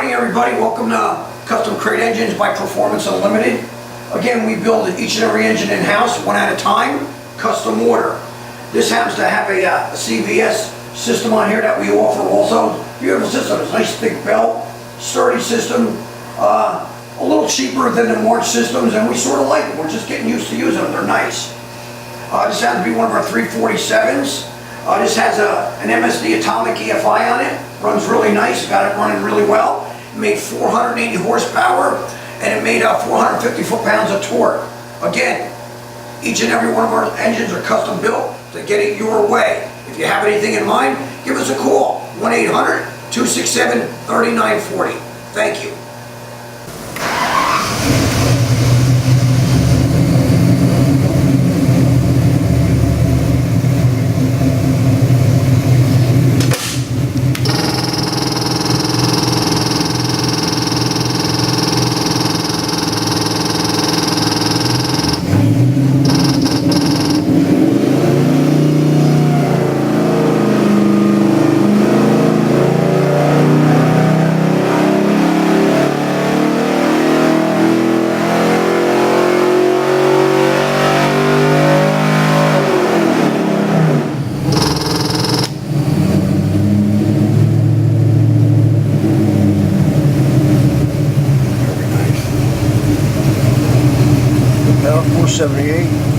morning, everybody. Welcome to Custom Crate Engines by Proformance Unlimited. Again, we build each and every engine in-house, one at a time, custom order. This happens to have a CVS system on here that we offer also. Beautiful system. It's a nice thick belt, sturdy system, a little cheaper than the March systems, and we sort of like them. We're just getting used to using them. They're nice. This happens to be one of our 347s. This has an MSD Atomic EFI on it. Runs really nice. Got it running really well. It made 480 horsepower and it made 450 foot-pounds of torque. Again, each and every one of our engines are custom built to get it your way. If you have anything in mind, give us a call. 1-800-267-3940. Thank you. F100 478.